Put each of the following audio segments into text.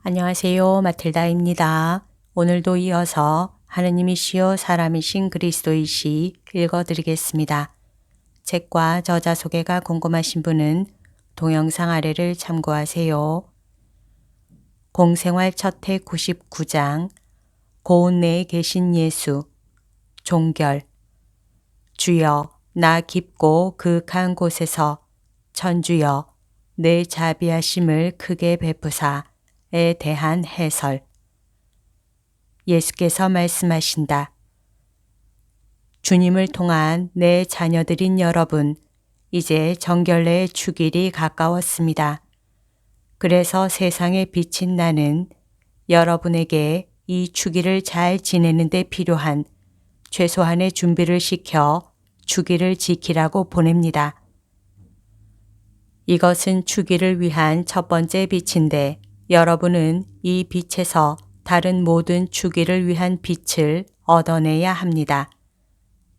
안녕하세요. 마틸다입니다. 오늘도 이어서 하느님이시요 사람이신 그리스도이시 읽어드리겠습니다. 책과 저자 소개가 궁금하신 분은 동영상 아래를 참고하세요. 공생활 첫해 99장 고운 내에 계신 예수 종결 주여 나 깊고 그윽한 곳에서 천주여 내 자비하심을 크게 베푸사에 대한 해설. 예수께서 말씀하신다. 주님을 통한 내 자녀들인 여러분, 이제 정결례의 축일이 가까웠습니다. 그래서 세상에 비친 나는 여러분에게 이 축일을 잘 지내는 데 필요한 최소한의 준비를 시켜 축일을 지키라고 보냅니다. 이것은 축일을 위한 첫 번째 빛인데 여러분은 이 빛에서 다른 모든 축일을 위한 빛을 얻어내야 합니다.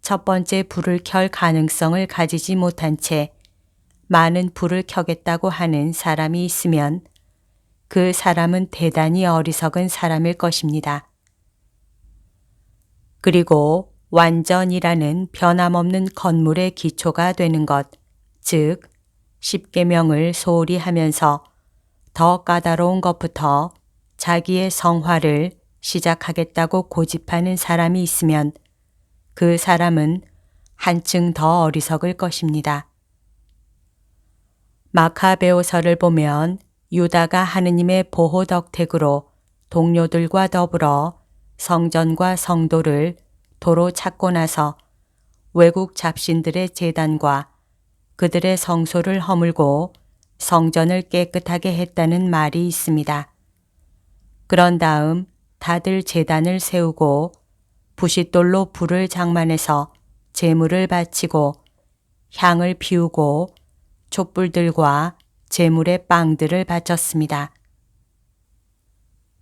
첫 번째 불을 켤 가능성을 가지지 못한 채 많은 불을 켜겠다고 하는 사람이 있으면 그 사람은 대단히 어리석은 사람일 것입니다. 그리고 완전이라는 변함없는 건물의 기초가 되는 것, 즉 십계명을 소홀히 하면서 더 까다로운 것부터 자기의 성화를 시작하겠다고 고집하는 사람이 있으면 그 사람은 한층 더 어리석을 것입니다. 마카베오서를 보면 유다가 하느님의 보호 덕택으로 동료들과 더불어 성전과 성도를 도로 찾고 나서 외국 잡신들의 제단과 그들의 성소를 허물고 성전을 깨끗하게 했다는 말이 있습니다. 그런 다음 다들 제단을 세우고 부싯돌로 불을 장만해서 제물을 바치고 향을 피우고 촛불들과 제물의 빵들을 바쳤습니다.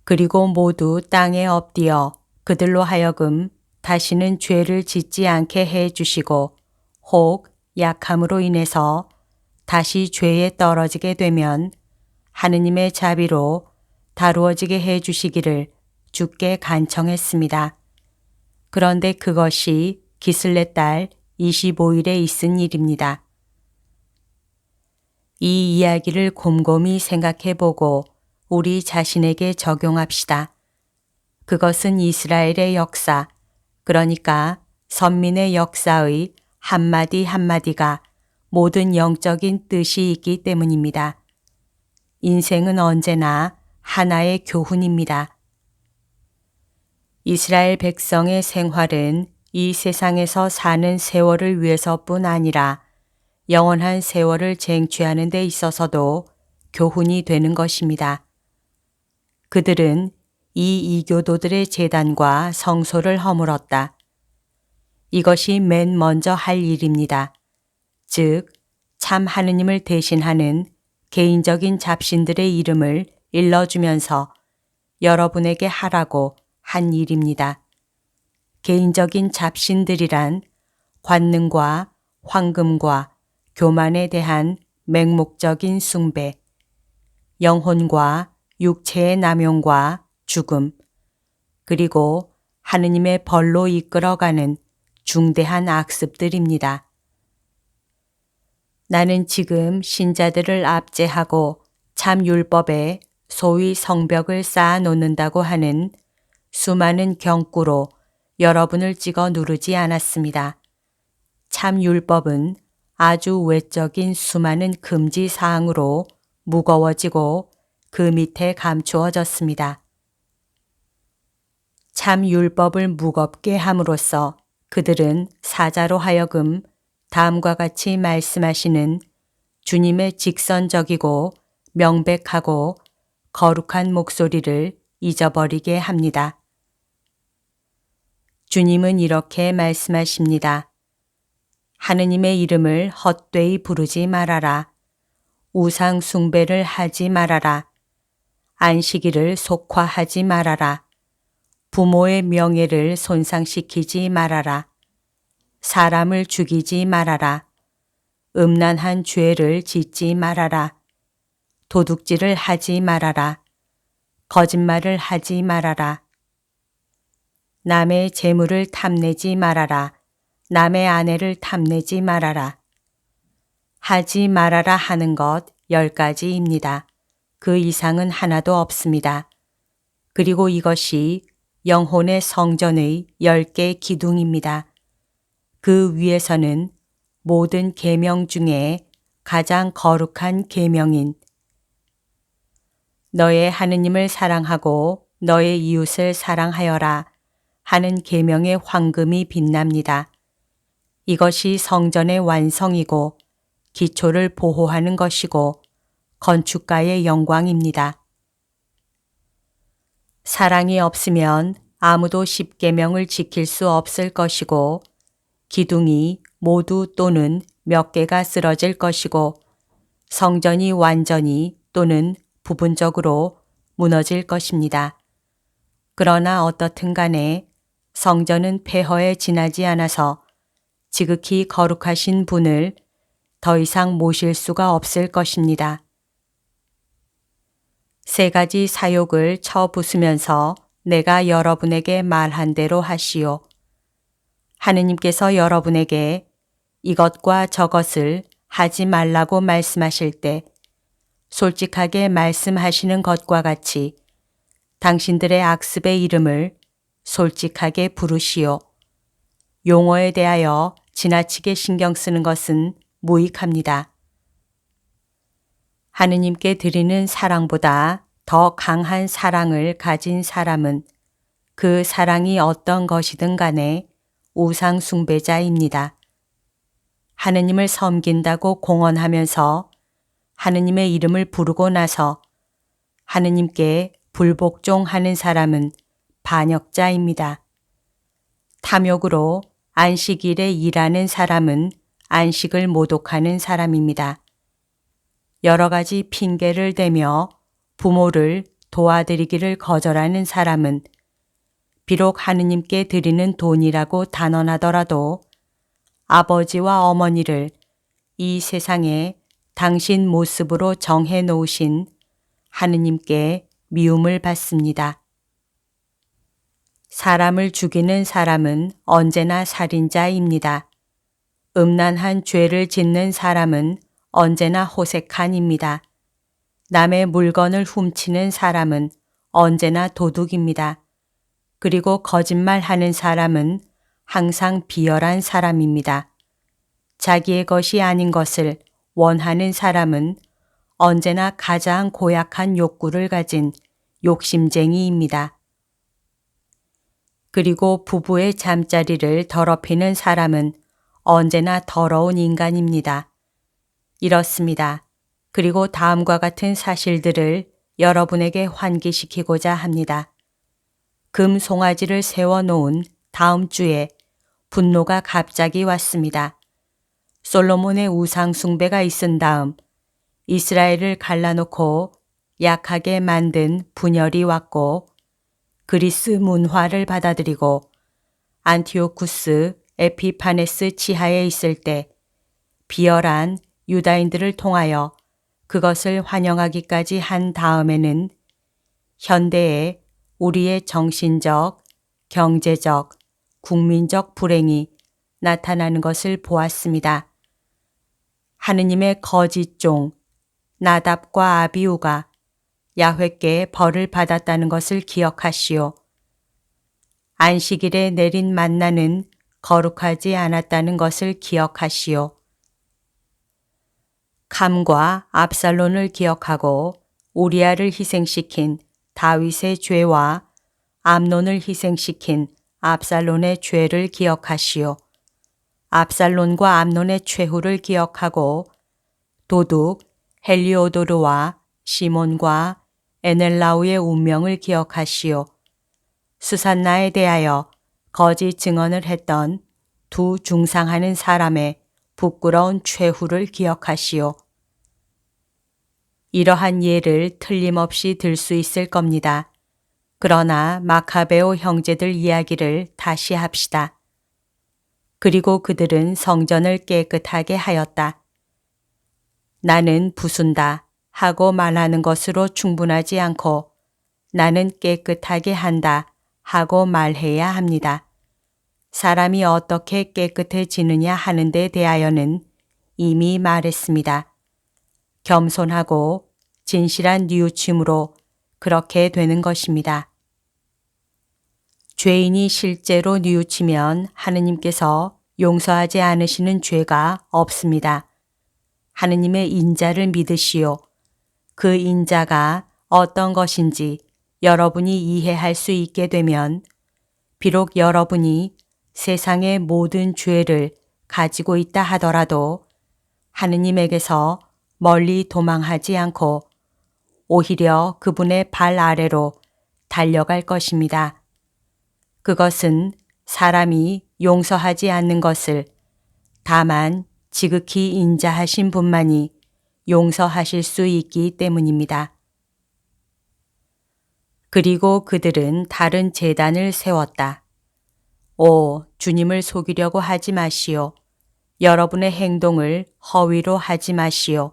그리고 모두 땅에 엎드려 그들로 하여금 다시는 죄를 짓지 않게 해 주시고 혹 약함으로 인해서 다시 죄에 떨어지게 되면 하느님의 자비로 다루어지게 해 주시기를 주께 간청했습니다. 그런데 그것이 기슬레 달 25일에 있은 일입니다. 이 이야기를 곰곰이 생각해 보고 우리 자신에게 적용합시다. 그것은 이스라엘의 역사, 그러니까 선민의 역사의 한마디 한마디가 모든 영적인 뜻이 있기 때문입니다. 인생은 언제나 하나의 교훈입니다. 이스라엘 백성의 생활은 이 세상에서 사는 세월을 위해서뿐 아니라 영원한 세월을 쟁취하는 데 있어서도 교훈이 되는 것입니다. 그들은 이 이교도들의 제단과 성소를 허물었다. 이것이 맨 먼저 할 일입니다. 즉, 참 하느님을 대신하는 개인적인 잡신들의 이름을 일러주면서 여러분에게 하라고 한 일입니다. 개인적인 잡신들이란 관능과 황금과 교만에 대한 맹목적인 숭배, 영혼과 육체의 남용과 죽음, 그리고 하느님의 벌로 이끌어가는 중대한 악습들입니다. 나는 지금 신자들을 압제하고 참 율법에 소위 성벽을 쌓아 놓는다고 하는 수많은 경구로 여러분을 찍어 누르지 않았습니다. 참 율법은 아주 외적인 수많은 금지 사항으로 무거워지고 그 밑에 감추어졌습니다. 참 율법을 무겁게 함으로써 그들은 사자로 하여금 다음과 같이 말씀하시는 주님의 직선적이고 명백하고 거룩한 목소리를 잊어버리게 합니다. 주님은 이렇게 말씀하십니다. 하느님의 이름을 헛되이 부르지 말아라. 우상 숭배를 하지 말아라. 안식일을 속화하지 말아라. 부모의 명예를 손상시키지 말아라. 사람을 죽이지 말아라. 음란한 죄를 짓지 말아라. 도둑질을 하지 말아라. 거짓말을 하지 말아라. 남의 재물을 탐내지 말아라. 남의 아내를 탐내지 말아라. 하지 말아라 하는 것 10가지입니다. 그 이상은 하나도 없습니다. 그리고 이것이 영혼의 성전의 10개 기둥입니다. 그 위에서는 모든 계명 중에 가장 거룩한 계명인 너의 하느님을 사랑하고 너의 이웃을 사랑하여라 하는 계명의 황금이 빛납니다. 이것이 성전의 완성이고 기초를 보호하는 것이고 건축가의 영광입니다. 사랑이 없으면 아무도 십계명을 지킬 수 없을 것이고 기둥이 모두 또는 몇 개가 쓰러질 것이고 성전이 완전히 또는 부분적으로 무너질 것입니다. 그러나 어떻든 간에 성전은 폐허에 지나지 않아서 지극히 거룩하신 분을 더 이상 모실 수가 없을 것입니다. 3가지 사욕을 쳐부수면서 내가 여러분에게 말한 대로 하시오. 하느님께서 여러분에게 이것과 저것을 하지 말라고 말씀하실 때 솔직하게 말씀하시는 것과 같이 당신들의 악습의 이름을 솔직하게 부르시오. 용어에 대하여 지나치게 신경 쓰는 것은 무익합니다. 하느님께 드리는 사랑보다 더 강한 사랑을 가진 사람은 그 사랑이 어떤 것이든 간에 우상 숭배자입니다. 하느님을 섬긴다고 공언하면서 하느님의 이름을 부르고 나서 하느님께 불복종하는 사람은 반역자입니다. 탐욕으로 안식일에 일하는 사람은 안식을 모독하는 사람입니다. 여러 가지 핑계를 대며 부모를 도와드리기를 거절하는 사람은 비록 하느님께 드리는 돈이라고 단언하더라도 아버지와 어머니를 이 세상에 당신 모습으로 정해 놓으신 하느님께 미움을 받습니다. 사람을 죽이는 사람은 언제나 살인자입니다. 음란한 죄를 짓는 사람은 언제나 호색한입니다. 남의 물건을 훔치는 사람은 언제나 도둑입니다. 그리고 거짓말하는 사람은 항상 비열한 사람입니다. 자기의 것이 아닌 것을 원하는 사람은 언제나 가장 고약한 욕구를 가진 욕심쟁이입니다. 그리고 부부의 잠자리를 더럽히는 사람은 언제나 더러운 인간입니다. 이렇습니다. 그리고 다음과 같은 사실들을 여러분에게 환기시키고자 합니다. 금 송아지를 세워놓은 다음 주에 분노가 갑자기 왔습니다. 솔로몬의 우상 숭배가 있은 다음 이스라엘을 갈라놓고 약하게 만든 분열이 왔고 그리스 문화를 받아들이고 안티오쿠스 에피파네스 치하에 있을 때 비열한 유다인들을 통하여 그것을 환영하기까지 한 다음에는 현대의 우리의 정신적, 경제적, 국민적 불행이 나타나는 것을 보았습니다. 하느님의 거짓 종 나답과 아비후가 야훼께 벌을 받았다는 것을 기억하시오. 안식일에 내린 만나는 거룩하지 않았다는 것을 기억하시오. 감과 압살론을 기억하고 우리아를 희생시킨 다윗의 죄와 암논을 희생시킨 압살론의 죄를 기억하시오. 압살론과 암논의 최후를 기억하고 도둑 헬리오도르와 시몬과 에넬라우의 운명을 기억하시오. 수산나에 대하여 거짓 증언을 했던 두 중상하는 사람의 부끄러운 최후를 기억하시오. 이러한 예를 틀림없이 들 수 있을 겁니다. 그러나 마카베오 형제들 이야기를 다시 합시다. 그리고 그들은 성전을 깨끗하게 하였다. 나는 부순다 하고 말하는 것으로 충분하지 않고 나는 깨끗하게 한다 하고 말해야 합니다. 사람이 어떻게 깨끗해지느냐 하는 데 대하여는 이미 말했습니다. 겸손하고 진실한 뉘우침으로 그렇게 되는 것입니다. 죄인이 실제로 뉘우치면 하느님께서 용서하지 않으시는 죄가 없습니다. 하느님의 인자를 믿으시오. 그 인자가 어떤 것인지 여러분이 이해할 수 있게 되면 비록 여러분이 세상의 모든 죄를 가지고 있다 하더라도 하느님에게서 멀리 도망하지 않고 오히려 그분의 발 아래로 달려갈 것입니다. 그것은 사람이 용서하지 않는 것을 다만 지극히 인자하신 분만이 용서하실 수 있기 때문입니다. 그리고 그들은 다른 제단을 세웠다. 오, 주님을 속이려고 하지 마시오. 여러분의 행동을 허위로 하지 마시오.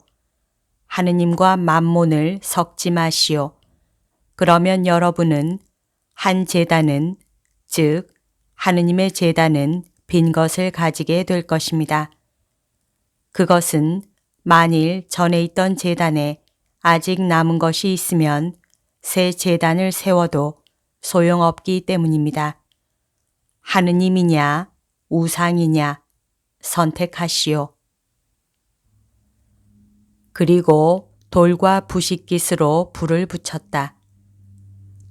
하느님과 만몬을 섞지 마시오. 그러면 여러분은 한 제단은, 즉 하느님의 제단은 빈 것을 가지게 될 것입니다. 그것은 만일 전에 있던 제단에 아직 남은 것이 있으면 새 제단을 세워도 소용없기 때문입니다. 하느님이냐 우상이냐 선택하시오. 그리고 돌과 부싯깃으로 불을 붙였다.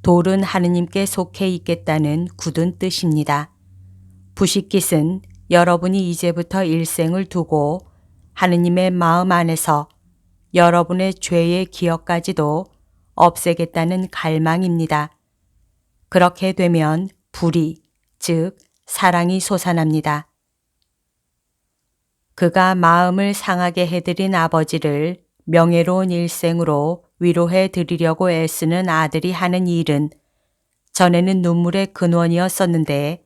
돌은 하느님께 속해 있겠다는 굳은 뜻입니다. 부싯깃은 여러분이 이제부터 일생을 두고 하느님의 마음 안에서 여러분의 죄의 기억까지도 없애겠다는 갈망입니다. 그렇게 되면 불이, 즉 사랑이 솟아납니다. 그가 마음을 상하게 해드린 아버지를 명예로운 일생으로 위로해 드리려고 애쓰는 아들이 하는 일은 전에는 눈물의 근원이었었는데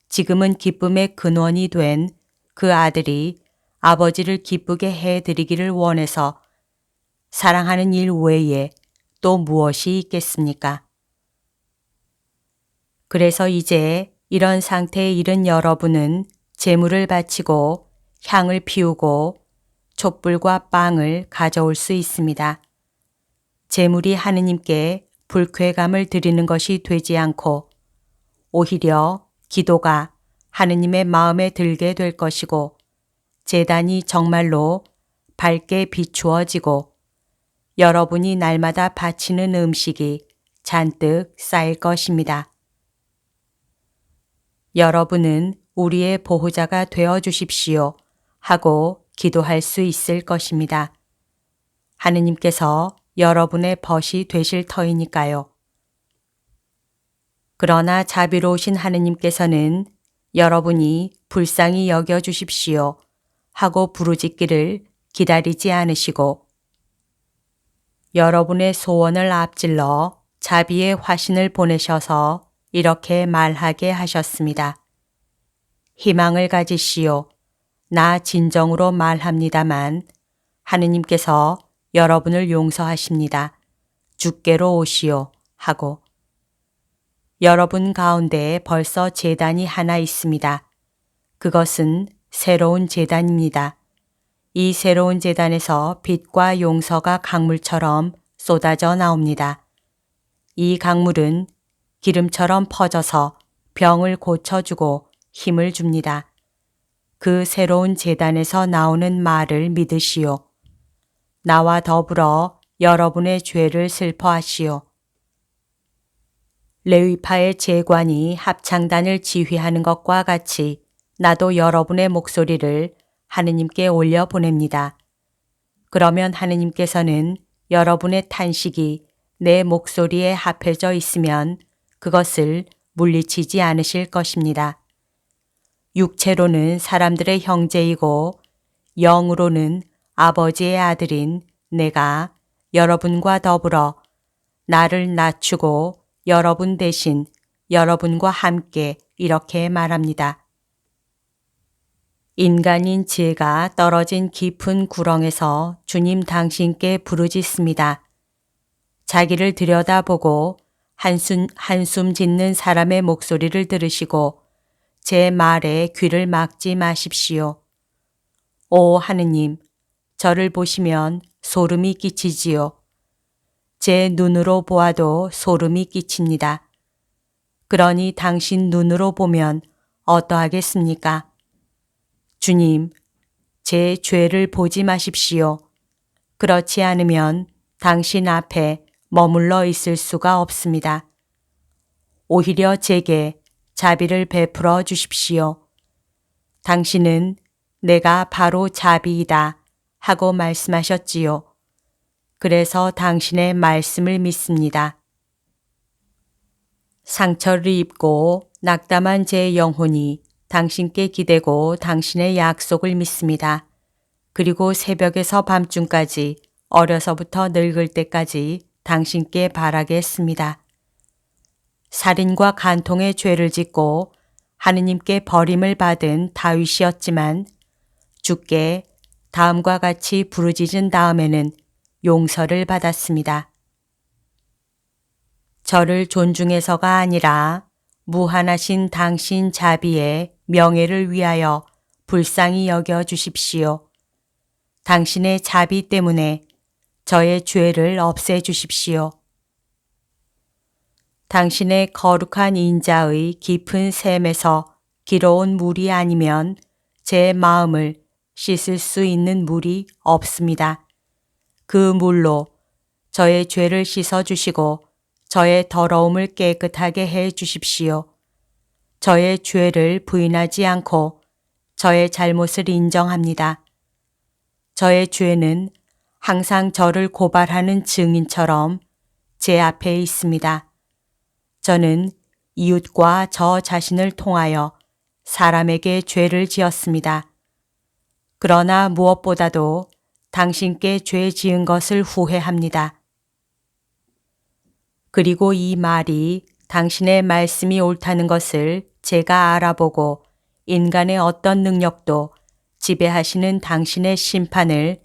지금은 기쁨의 근원이 된 그 아들이 아버지를 기쁘게 해드리기를 원해서 사랑하는 일 외에 또 무엇이 있겠습니까? 그래서 이제 이런 상태에 이른 여러분은 제물을 바치고 향을 피우고 촛불과 빵을 가져올 수 있습니다. 제물이 하느님께 불쾌감을 드리는 것이 되지 않고 오히려 기도가 하느님의 마음에 들게 될 것이고 제단이 정말로 밝게 비추어지고 여러분이 날마다 바치는 음식이 잔뜩 쌓일 것입니다. 여러분은 우리의 보호자가 되어 주십시오 하고 기도할 수 있을 것입니다. 하느님께서 여러분의 벗이 되실 터이니까요. 그러나 자비로우신 하느님께서는 여러분이 불쌍히 여겨 주십시오 하고 부르짖기를 기다리지 않으시고 여러분의 소원을 앞질러 자비의 화신을 보내셔서 이렇게 말하게 하셨습니다. 희망을 가지시오. 나 진정으로 말합니다만 하느님께서 여러분을 용서하십니다. 주께로 오시오 하고 여러분 가운데 벌써 제단이 하나 있습니다. 그것은 새로운 제단입니다. 이 새로운 제단에서 빛과 용서가 강물처럼 쏟아져 나옵니다. 이 강물은 기름처럼 퍼져서 병을 고쳐주고 힘을 줍니다. 그 새로운 제단에서 나오는 말을 믿으시오. 나와 더불어 여러분의 죄를 슬퍼하시오. 레위파의 제관이 합창단을 지휘하는 것과 같이 나도 여러분의 목소리를 하느님께 올려보냅니다. 그러면 하느님께서는 여러분의 탄식이 내 목소리에 합해져 있으면 그것을 물리치지 않으실 것입니다. 육체로는 사람들의 형제이고 영으로는 아버지의 아들인 내가 여러분과 더불어 나를 낮추고 여러분 대신 여러분과 함께 이렇게 말합니다. 인간인 제가 떨어진 깊은 구렁에서 주님 당신께 부르짖습니다. 자기를 들여다보고 한숨 짓는 사람의 목소리를 들으시고 제 말에 귀를 막지 마십시오. 오 하느님, 저를 보시면 소름이 끼치지요. 제 눈으로 보아도 소름이 끼칩니다. 그러니 당신 눈으로 보면 어떠하겠습니까? 주님, 제 죄를 보지 마십시오. 그렇지 않으면 당신 앞에 머물러 있을 수가 없습니다. 오히려 제게 자비를 베풀어 주십시오. 당신은 내가 바로 자비이다 하고 말씀하셨지요. 그래서 당신의 말씀을 믿습니다. 상처를 입고 낙담한 제 영혼이 당신께 기대고 당신의 약속을 믿습니다. 그리고 새벽에서 밤중까지 어려서부터 늙을 때까지 당신께 바라겠습니다. 살인과 간통의 죄를 짓고 하느님께 버림을 받은 다윗이었지만 주께 다음과 같이 부르짖은 다음에는 용서를 받았습니다. 저를 존중해서가 아니라 무한하신 당신 자비의 명예를 위하여 불쌍히 여겨 주십시오. 당신의 자비 때문에 저의 죄를 없애 주십시오. 당신의 거룩한 인자의 깊은 샘에서 길어온 물이 아니면 제 마음을 씻을 수 있는 물이 없습니다. 그 물로 저의 죄를 씻어 주시고 저의 더러움을 깨끗하게 해 주십시오. 저의 죄를 부인하지 않고 저의 잘못을 인정합니다. 저의 죄는 항상 저를 고발하는 증인처럼 제 앞에 있습니다. 저는 이웃과 저 자신을 통하여 사람에게 죄를 지었습니다. 그러나 무엇보다도 당신께 죄 지은 것을 후회합니다. 그리고 이 말이 당신의 말씀이 옳다는 것을 제가 알아보고 인간의 어떤 능력도 지배하시는 당신의 심판을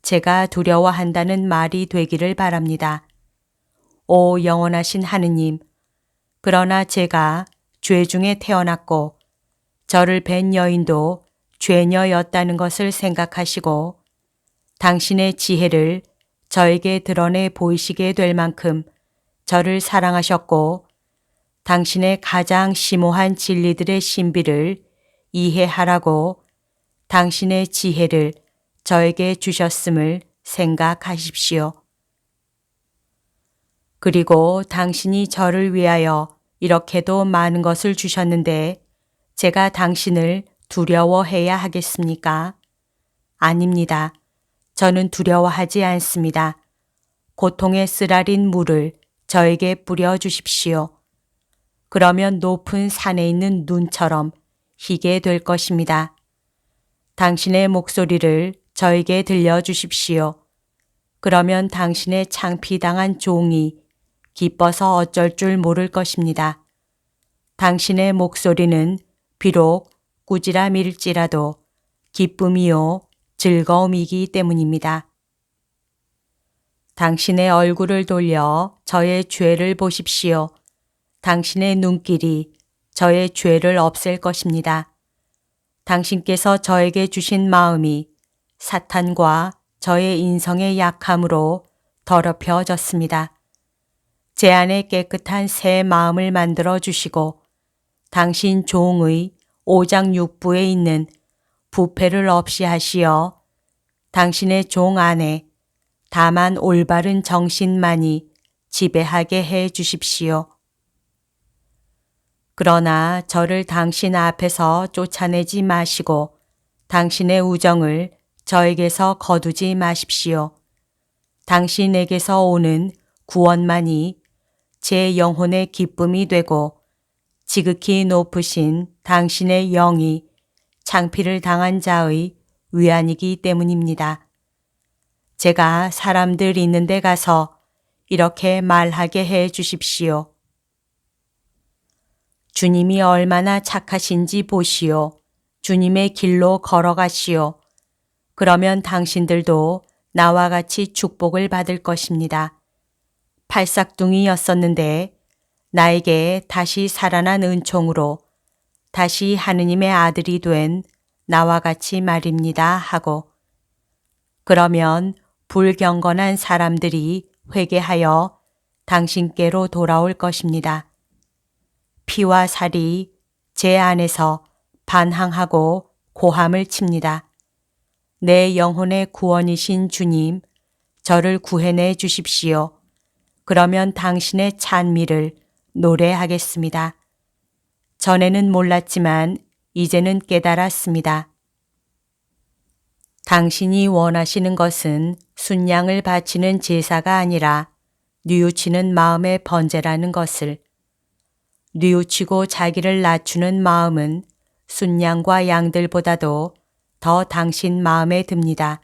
제가 두려워한다는 말이 되기를 바랍니다. 오 영원하신 하느님, 그러나 제가 죄 중에 태어났고 저를 뵌 여인도 죄녀였다는 것을 생각하시고 당신의 지혜를 저에게 드러내 보이시게 될 만큼 저를 사랑하셨고 당신의 가장 심오한 진리들의 신비를 이해하라고 당신의 지혜를 저에게 주셨음을 생각하십시오. 그리고 당신이 저를 위하여 이렇게도 많은 것을 주셨는데 제가 당신을 두려워해야 하겠습니까? 아닙니다. 저는 두려워하지 않습니다. 고통에 쓰라린 물을 저에게 뿌려 주십시오. 그러면 높은 산에 있는 눈처럼 희게 될 것입니다. 당신의 목소리를 저에게 들려주십시오. 그러면 당신의 창피당한 종이 기뻐서 어쩔 줄 모를 것입니다. 당신의 목소리는 비록 꾸지람일지라도 기쁨이요 즐거움이기 때문입니다. 당신의 얼굴을 돌려 저의 죄를 보십시오. 당신의 눈길이 저의 죄를 없앨 것입니다. 당신께서 저에게 주신 마음이 사탄과 저의 인성의 약함으로 더럽혀졌습니다. 제 안에 깨끗한 새 마음을 만들어 주시고 당신 종의 오장육부에 있는 부패를 없이 하시어 당신의 종 안에 다만 올바른 정신만이 지배하게 해 주십시오. 그러나 저를 당신 앞에서 쫓아내지 마시고 당신의 우정을 저에게서 거두지 마십시오. 당신에게서 오는 구원만이 제 영혼의 기쁨이 되고 지극히 높으신 당신의 영이 창피를 당한 자의 위안이기 때문입니다. 제가 사람들 있는 데 가서 이렇게 말하게 해 주십시오. 주님이 얼마나 착하신지 보시오. 주님의 길로 걸어가시오. 그러면 당신들도 나와 같이 축복을 받을 것입니다. 팔싹둥이였었는데 나에게 다시 살아난 은총으로 다시 하느님의 아들이 된 나와 같이 말입니다 하고, 그러면 불경건한 사람들이 회개하여 당신께로 돌아올 것입니다. 피와 살이 제 안에서 반항하고 고함을 칩니다. 내 영혼의 구원이신 주님, 저를 구해내 주십시오. 그러면 당신의 찬미를 노래하겠습니다. 전에는 몰랐지만 이제는 깨달았습니다. 당신이 원하시는 것은 순양을 바치는 제사가 아니라 뉘우치는 마음의 번제라는 것을. 뉘우치고 자기를 낮추는 마음은 순양과 양들보다도 더 당신 마음에 듭니다.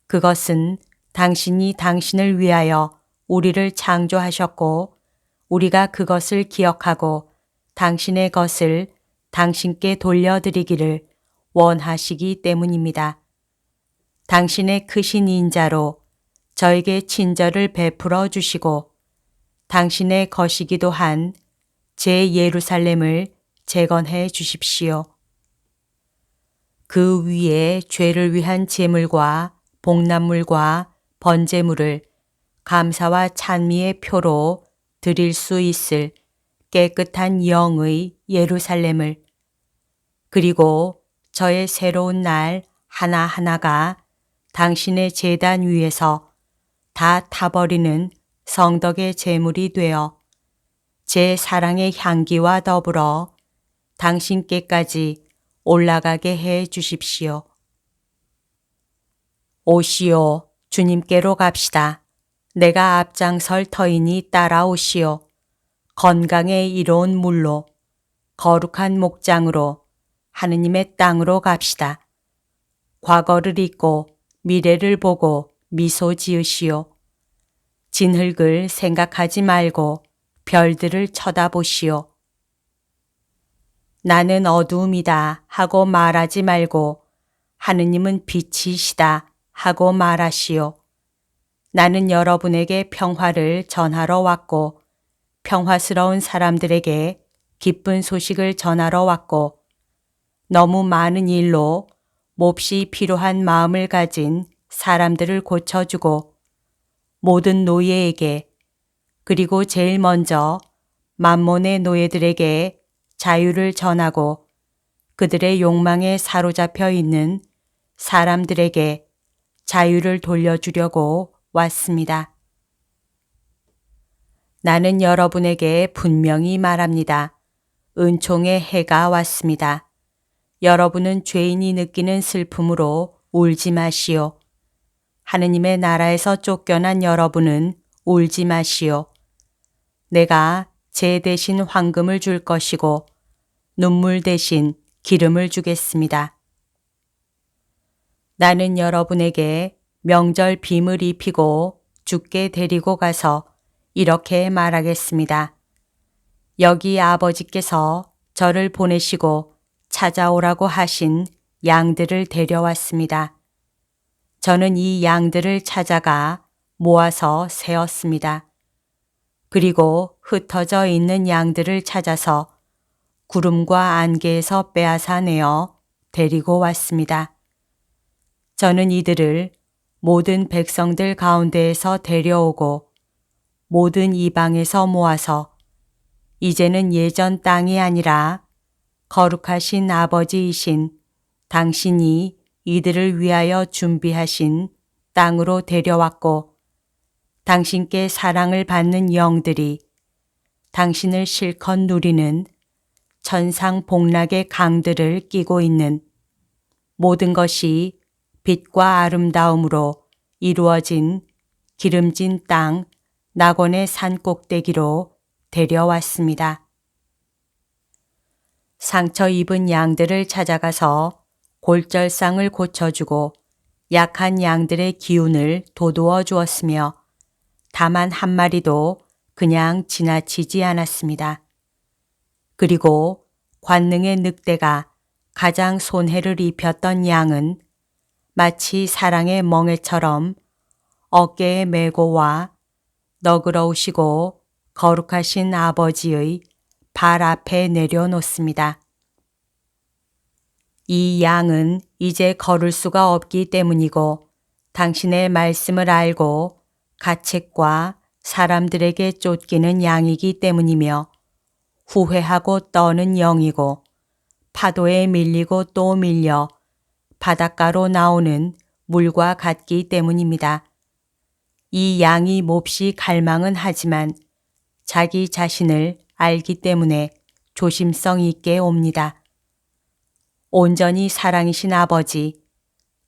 그것은 당신이 당신을 위하여 우리를 창조하셨고 우리가 그것을 기억하고 당신의 것을 당신께 돌려드리기를 원하시기 때문입니다. 당신의 크신 인자로 저에게 친절을 베풀어 주시고 당신의 것이기도 한 제 예루살렘을 재건해 주십시오. 그 위에 죄를 위한 제물과 복납물과 번제물을 감사와 찬미의 표로 드릴 수 있을 깨끗한 영의 예루살렘을, 그리고 저의 새로운 날 하나하나가 당신의 제단 위에서 다 타버리는 성덕의 제물이 되어 제 사랑의 향기와 더불어 당신께까지 올라가게 해 주십시오. 오시오, 주님께로 갑시다. 내가 앞장설 터이니 따라오시오. 건강에 이로운 물로, 거룩한 목장으로, 하느님의 땅으로 갑시다. 과거를 잊고 미래를 보고 미소 지으시오. 진흙을 생각하지 말고 별들을 쳐다보시오. 나는 어두움이다 하고 말하지 말고 하느님은 빛이시다 하고 말하시오. 나는 여러분에게 평화를 전하러 왔고 평화스러운 사람들에게 기쁜 소식을 전하러 왔고 너무 많은 일로 몹시 필요한 마음을 가진 사람들을 고쳐주고 모든 노예에게, 그리고 제일 먼저 만몬의 노예들에게 자유를 전하고 그들의 욕망에 사로잡혀 있는 사람들에게 자유를 돌려주려고 왔습니다. 나는 여러분에게 분명히 말합니다. 은총의 해가 왔습니다. 여러분은 죄인이 느끼는 슬픔으로 울지 마시오. 하느님의 나라에서 쫓겨난 여러분은 울지 마시오. 내가 제 대신 황금을 줄 것이고 눈물 대신 기름을 주겠습니다. 나는 여러분에게 명절 빔을 입히고 주께 데리고 가서 이렇게 말하겠습니다. 여기 아버지께서 저를 보내시고 찾아오라고 하신 양들을 데려왔습니다. 저는 이 양들을 찾아가 모아서 세었습니다. 그리고 흩어져 있는 양들을 찾아서 구름과 안개에서 빼앗아내어 데리고 왔습니다. 저는 이들을 모든 백성들 가운데에서 데려오고 모든 이방에서 모아서 이제는 예전 땅이 아니라 거룩하신 아버지이신 당신이 이들을 위하여 준비하신 땅으로 데려왔고 당신께 사랑을 받는 영들이 당신을 실컷 누리는 천상 복락의 강들을 끼고 있는 모든 것이 빛과 아름다움으로 이루어진 기름진 땅 낙원의 산 꼭대기로 데려왔습니다. 상처 입은 양들을 찾아가서 골절상을 고쳐주고 약한 양들의 기운을 돋우어 주었으며 다만 한 마리도 그냥 지나치지 않았습니다. 그리고 관능의 늑대가 가장 손해를 입혔던 양은 마치 사랑의 멍에처럼 어깨에 메고 와 너그러우시고 거룩하신 아버지의 발 앞에 내려놓습니다. 이 양은 이제 걸을 수가 없기 때문이고 당신의 말씀을 알고 가책과 사람들에게 쫓기는 양이기 때문이며 후회하고 떠는 영이고 파도에 밀리고 또 밀려 바닷가로 나오는 물과 같기 때문입니다. 이 양이 몹시 갈망은 하지만 자기 자신을 알기 때문에 조심성 있게 옵니다. 온전히 사랑이신 아버지,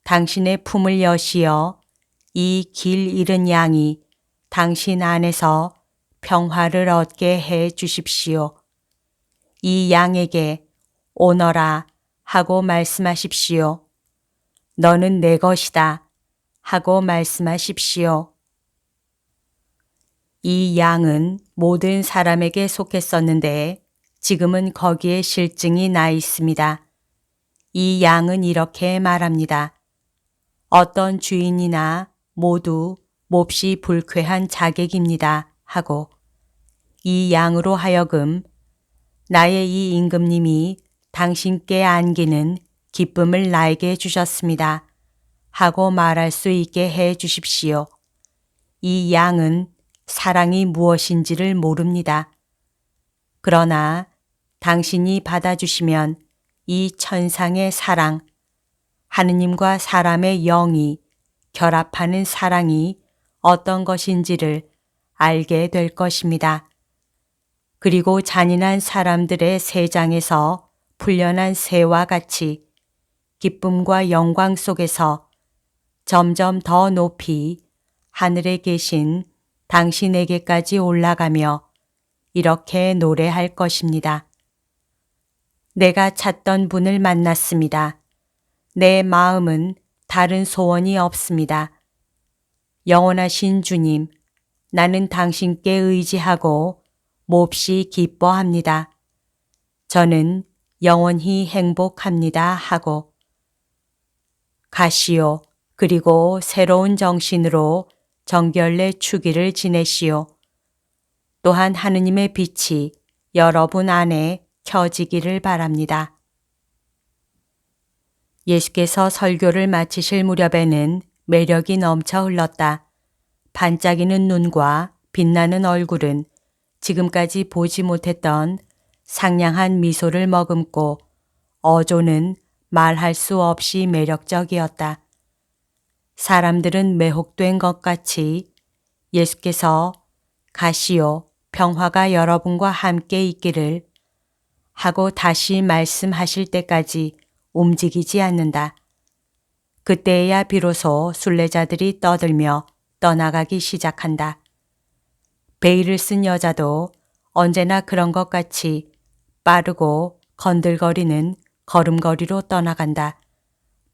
당신의 품을 여시어 이 길 잃은 양이 당신 안에서 평화를 얻게 해 주십시오. 이 양에게 오너라 하고 말씀하십시오. 너는 내 것이다 하고 말씀하십시오. 이 양은 모든 사람에게 속했었는데 지금은 거기에 실증이 나 있습니다. 이 양은 이렇게 말합니다. 어떤 주인이나 모두 몹시 불쾌한 자객입니다 하고 이 양으로 하여금 나의 이 임금님이 당신께 안기는 기쁨을 나에게 주셨습니다 하고 말할 수 있게 해 주십시오. 이 양은 사랑이 무엇인지를 모릅니다. 그러나 당신이 받아주시면 이 천상의 사랑, 하느님과 사람의 영이 결합하는 사랑이 어떤 것인지를 알게 될 것입니다. 그리고 잔인한 사람들의 세장에서 풀려난 새와 같이 기쁨과 영광 속에서 점점 더 높이 하늘에 계신 당신에게까지 올라가며 이렇게 노래할 것입니다. 내가 찾던 분을 만났습니다. 내 마음은 다른 소원이 없습니다. 영원하신 주님, 나는 당신께 의지하고 몹시 기뻐합니다. 저는 영원히 행복합니다 하고 가시오. 그리고 새로운 정신으로 정결례 추기를 지내시오. 또한 하느님의 빛이 여러분 안에 켜지기를 바랍니다. 예수께서 설교를 마치실 무렵에는 매력이 넘쳐 흘렀다. 반짝이는 눈과 빛나는 얼굴은 지금까지 보지 못했던 상냥한 미소를 머금고 어조는 말할 수 없이 매력적이었다. 사람들은 매혹된 것 같이 예수께서 가시오, 평화가 여러분과 함께 있기를 하고 다시 말씀하실 때까지 움직이지 않는다. 그때야 비로소 순례자들이 떠들며 떠나가기 시작한다. 베일을 쓴 여자도 언제나 그런 것 같이 빠르고 건들거리는 걸음걸이로 떠나간다.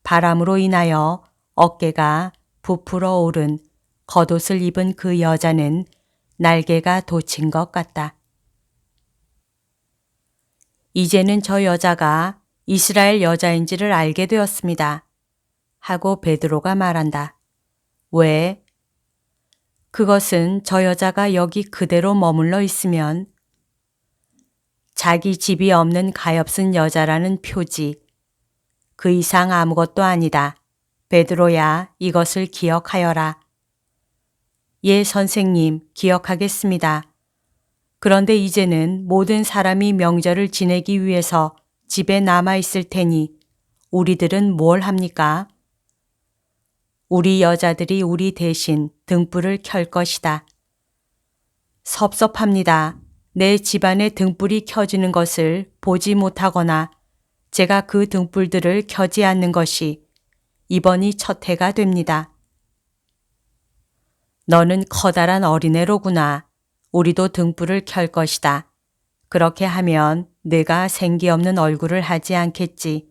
바람으로 인하여 어깨가 부풀어 오른 겉옷을 입은 그 여자는 날개가 돋친 것 같다. 이제는 저 여자가 이스라엘 여자인지를 알게 되었습니다. 하고 베드로가 말한다. 왜? 그것은 저 여자가 여기 그대로 머물러 있으면 자기 집이 없는 가엾은 여자라는 표지. 그 이상 아무것도 아니다. 베드로야, 이것을 기억하여라. 예, 선생님, 기억하겠습니다. 그런데 이제는 모든 사람이 명절을 지내기 위해서 집에 남아 있을 테니 우리들은 뭘 합니까? 우리 여자들이 우리 대신 등불을 켤 것이다. 섭섭합니다. 내 집안의 등불이 켜지는 것을 보지 못하거나 제가 그 등불들을 켜지 않는 것이 이번이 첫 해가 됩니다. 너는 커다란 어린애로구나. 우리도 등불을 켤 것이다. 그렇게 하면 내가 생기 없는 얼굴을 하지 않겠지.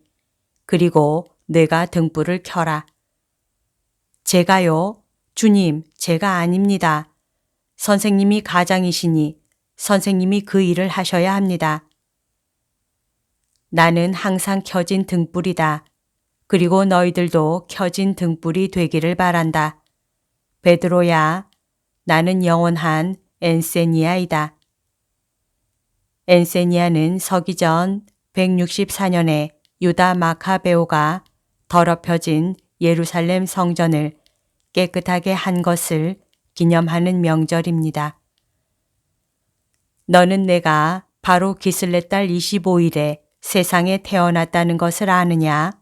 그리고 내가 등불을 켜라. 제가요? 주님, 제가 아닙니다. 선생님이 가장이시니 선생님이 그 일을 하셔야 합니다. 나는 항상 켜진 등불이다. 그리고 너희들도 켜진 등불이 되기를 바란다. 베드로야, 나는 영원한 엔세니아이다. 엔세니아는 서기전 164년에 유다 마카베오가 더럽혀진 예루살렘 성전을 깨끗하게 한 것을 기념하는 명절입니다. 너는 내가 바로 기슬레 달 25일에 세상에 태어났다는 것을 아느냐?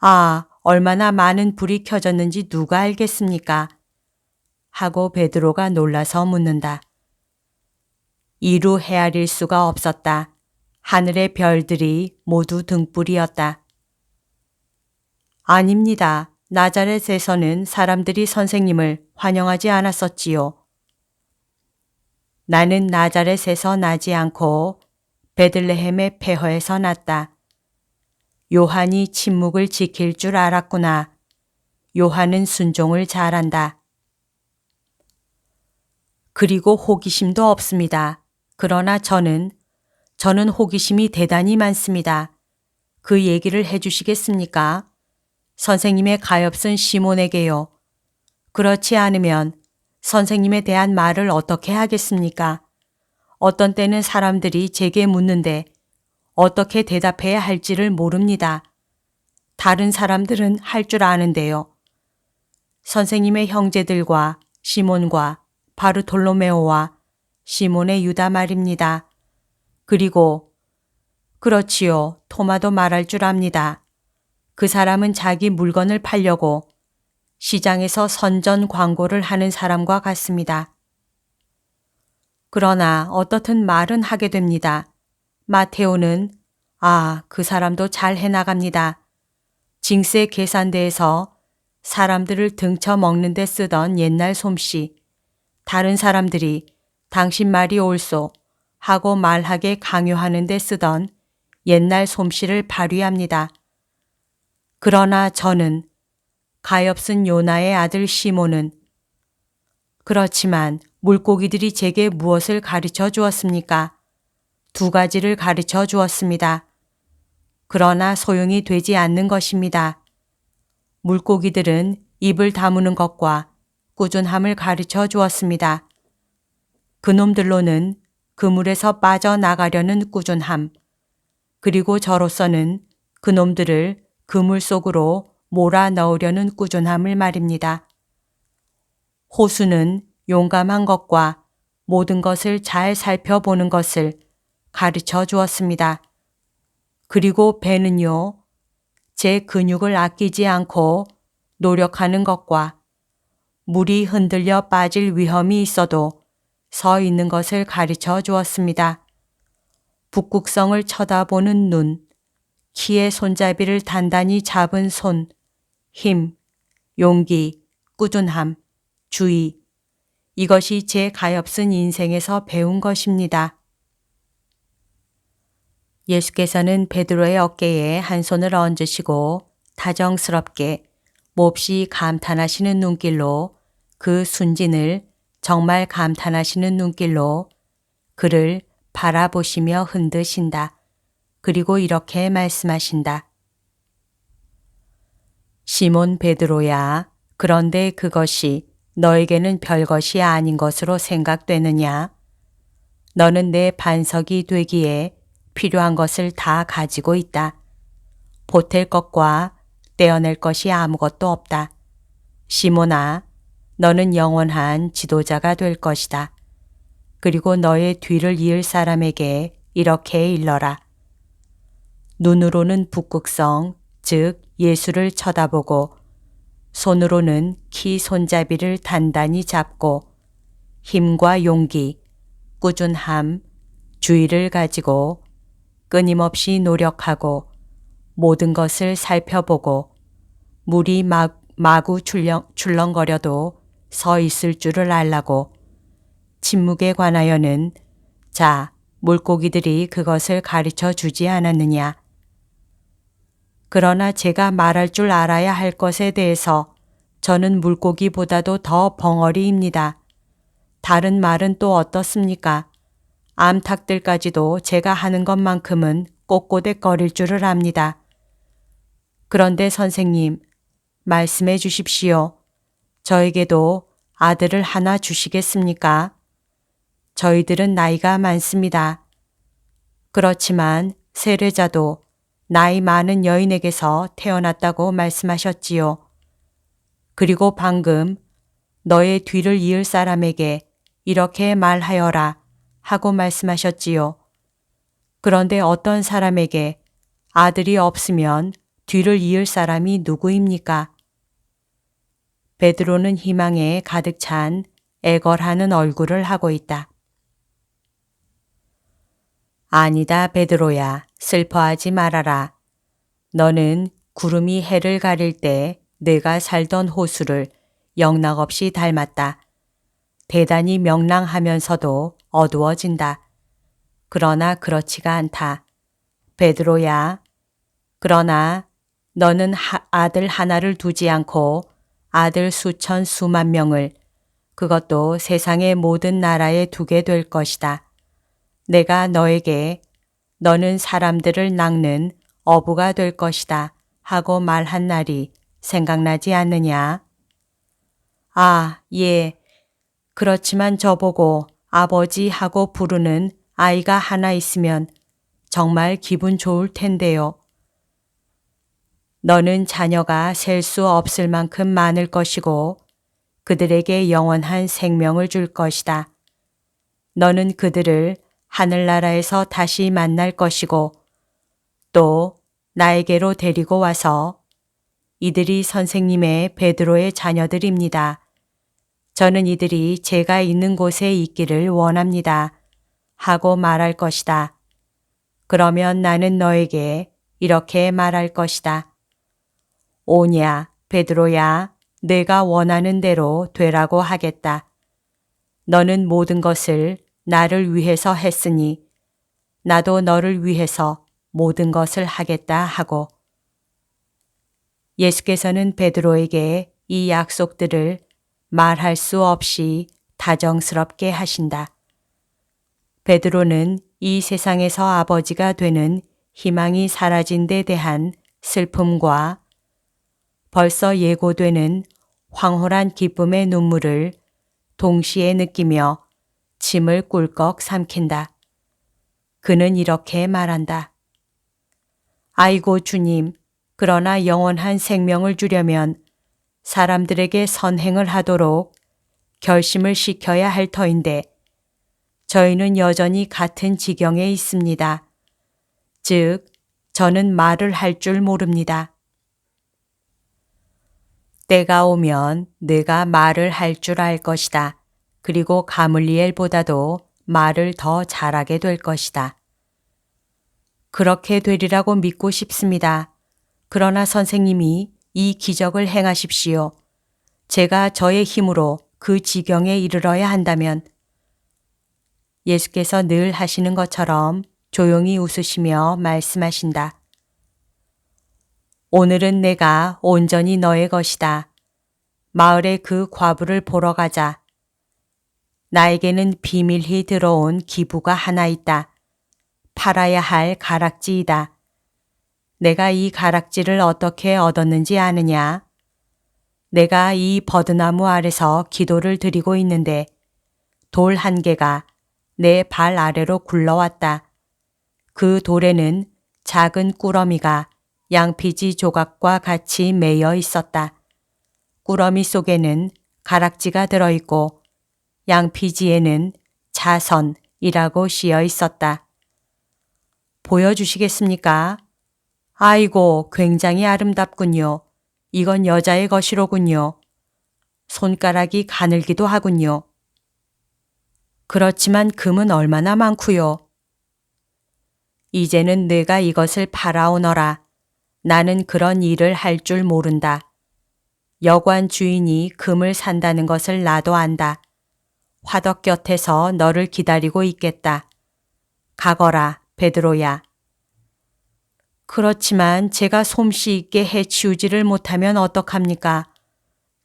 아, 얼마나 많은 불이 켜졌는지 누가 알겠습니까? 하고 베드로가 놀라서 묻는다. 이루 헤아릴 수가 없었다. 하늘의 별들이 모두 등불이었다. 아닙니다. 나자렛에서는 사람들이 선생님을 환영하지 않았었지요. 나는 나자렛에서 나지 않고 베들레헴의 폐허에서 났다. 요한이 침묵을 지킬 줄 알았구나. 요한은 순종을 잘한다. 그리고 호기심도 없습니다. 그러나 저는 호기심이 대단히 많습니다. 그 얘기를 해주시겠습니까? 선생님의 가엾은 시몬에게요. 그렇지 않으면 선생님에 대한 말을 어떻게 하겠습니까? 어떤 때는 사람들이 제게 묻는데 어떻게 대답해야 할지를 모릅니다. 다른 사람들은 할 줄 아는데요. 선생님의 형제들과 시몬과 바르톨로메오와 시몬의 유다 말입니다. 그리고 그렇지요. 토마도 말할 줄 압니다. 그 사람은 자기 물건을 팔려고 시장에서 선전 광고를 하는 사람과 같습니다. 그러나 어떻든 말은 하게 됩니다. 마테오는 그 사람도 잘 해나갑니다. 징세 계산대에서 사람들을 등쳐 먹는 데 쓰던 옛날 솜씨. 다른 사람들이 당신 말이 옳소 하고 말하게 강요하는 데 쓰던 옛날 솜씨를 발휘합니다. 그러나 저는 가엾은 요나의 아들 시몬은 그렇지만 물고기들이 제게 무엇을 가르쳐 주었습니까? 2가지를 가르쳐 주었습니다. 그러나 소용이 되지 않는 것입니다. 물고기들은 입을 다무는 것과 꾸준함을 가르쳐 주었습니다. 그놈들로는 그물에서 빠져나가려는 꾸준함, 그리고 저로서는 그놈들을 그물 속으로 몰아 넣으려는 꾸준함을 말입니다. 호수는 용감한 것과 모든 것을 잘 살펴보는 것을 가르쳐 주었습니다. 그리고 배는요, 제 근육을 아끼지 않고 노력하는 것과 물이 흔들려 빠질 위험이 있어도 서 있는 것을 가르쳐 주었습니다. 북극성을 쳐다보는 눈, 키의 손잡이를 단단히 잡은 손, 힘, 용기, 꾸준함, 주의. 이것이 제 가엾은 인생에서 배운 것입니다. 예수께서는 베드로의 어깨에 한 손을 얹으시고 다정스럽게 몹시 감탄하시는 눈길로 그 순진을 정말 감탄하시는 눈길로 그를 바라보시며 흔드신다. 그리고 이렇게 말씀하신다. 시몬 베드로야, 그런데 그것이 너에게는 별것이 아닌 것으로 생각되느냐? 너는 내 반석이 되기에 필요한 것을 다 가지고 있다. 보탤 것과 떼어낼 것이 아무것도 없다. 시몬아, 너는 영원한 지도자가 될 것이다. 그리고 너의 뒤를 이을 사람에게 이렇게 일러라. 눈으로는 북극성, 즉 예수를 쳐다보고 손으로는 키 손잡이를 단단히 잡고 힘과 용기, 꾸준함, 주의를 가지고 끊임없이 노력하고 모든 것을 살펴보고 물이 마구 출렁거려도 서 있을 줄을 알라고 침묵에 관하여는 자, 물고기들이 그것을 가르쳐 주지 않았느냐. 그러나 제가 말할 줄 알아야 할 것에 대해서 저는 물고기보다도 더 벙어리입니다. 다른 말은 또 어떻습니까? 암탉들까지도 제가 하는 것만큼은 꼬꼬댁거릴 줄을 압니다. 그런데 선생님, 말씀해 주십시오. 저에게도 아들을 하나 주시겠습니까? 저희들은 나이가 많습니다. 그렇지만 세례자도 나이 많은 여인에게서 태어났다고 말씀하셨지요. 그리고 방금 너의 뒤를 이을 사람에게 이렇게 말하여라 하고 말씀하셨지요. 그런데 어떤 사람에게 아들이 없으면 뒤를 이을 사람이 누구입니까? 베드로는 희망에 가득 찬 애걸하는 얼굴을 하고 있다. 아니다, 베드로야. 슬퍼하지 말아라. 너는 구름이 해를 가릴 때 내가 살던 호수를 영락없이 닮았다. 대단히 명랑하면서도 어두워진다. 그러나 그렇지가 않다. 베드로야. 그러나 너는 아들 하나를 두지 않고 아들 수천 수만 명을, 그것도 세상의 모든 나라에 두게 될 것이다. 내가 너에게 너는 사람들을 낚는 어부가 될 것이다 하고 말한 날이 생각나지 않느냐? 아, 예. 그렇지만 저보고 아버지 하고 부르는 아이가 하나 있으면 정말 기분 좋을 텐데요. 너는 자녀가 셀 수 없을 만큼 많을 것이고 그들에게 영원한 생명을 줄 것이다. 너는 그들을 하늘나라에서 다시 만날 것이고 또 나에게로 데리고 와서 이들이 선생님의 베드로의 자녀들입니다. 저는 이들이 제가 있는 곳에 있기를 원합니다. 하고 말할 것이다. 그러면 나는 너에게 이렇게 말할 것이다. 오냐, 베드로야, 내가 원하는 대로 되라고 하겠다. 너는 모든 것을 나를 위해서 했으니 나도 너를 위해서 모든 것을 하겠다 하고 예수께서는 베드로에게 이 약속들을 말할 수 없이 다정스럽게 하신다. 베드로는 이 세상에서 아버지가 되는 희망이 사라진 데 대한 슬픔과 벌써 예고되는 황홀한 기쁨의 눈물을 동시에 느끼며 침을 꿀꺽 삼킨다. 그는 이렇게 말한다. 아이고 주님, 그러나 영원한 생명을 주려면 사람들에게 선행을 하도록 결심을 시켜야 할 터인데 저희는 여전히 같은 지경에 있습니다. 즉, 저는 말을 할 줄 모릅니다. 때가 오면 내가 말을 할 줄 알 것이다. 그리고 가물리엘보다도 말을 더 잘하게 될 것이다. 그렇게 되리라고 믿고 싶습니다. 그러나 선생님이 이 기적을 행하십시오. 제가 저의 힘으로 그 지경에 이르러야 한다면 예수께서 늘 하시는 것처럼 조용히 웃으시며 말씀하신다. 오늘은 내가 온전히 너의 것이다. 마을에 그 과부를 보러 가자. 나에게는 비밀히 들어온 기부가 하나 있다. 팔아야 할 가락지이다. 내가 이 가락지를 어떻게 얻었는지 아느냐? 내가 이 버드나무 아래서 기도를 드리고 있는데 돌 한 개가 내 발 아래로 굴러왔다. 그 돌에는 작은 꾸러미가 양피지 조각과 같이 매여 있었다. 꾸러미 속에는 가락지가 들어있고 양피지에는 자선이라고 씌어 있었다. 보여주시겠습니까? 아이고, 굉장히 아름답군요. 이건 여자의 것이로군요. 손가락이 가늘기도 하군요. 그렇지만 금은 얼마나 많구요. 이제는 내가 이것을 팔아오너라. 나는 그런 일을 할 줄 모른다. 여관 주인이 금을 산다는 것을 나도 안다. 화덕 곁에서 너를 기다리고 있겠다. 가거라, 베드로야. 그렇지만 제가 솜씨 있게 해치우지를 못하면 어떡합니까?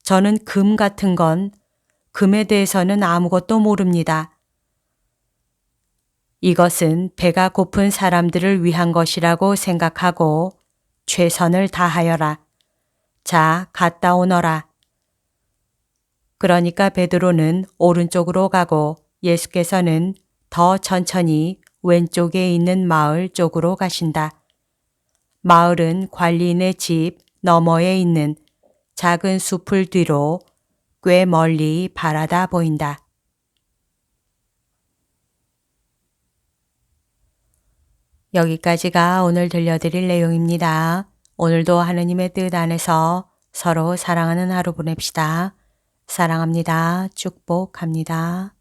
저는 금 같은 건, 금에 대해서는 아무것도 모릅니다. 이것은 배가 고픈 사람들을 위한 것이라고 생각하고 최선을 다하여라. 자, 갔다 오너라. 그러니까 베드로는 오른쪽으로 가고 예수께서는 더 천천히 왼쪽에 있는 마을 쪽으로 가신다. 마을은 관리인의 집 너머에 있는 작은 숲을 뒤로 꽤 멀리 바라다 보인다. 여기까지가 오늘 들려드릴 내용입니다. 오늘도 하느님의 뜻 안에서 서로 사랑하는 하루 보냅시다. 사랑합니다. 축복합니다.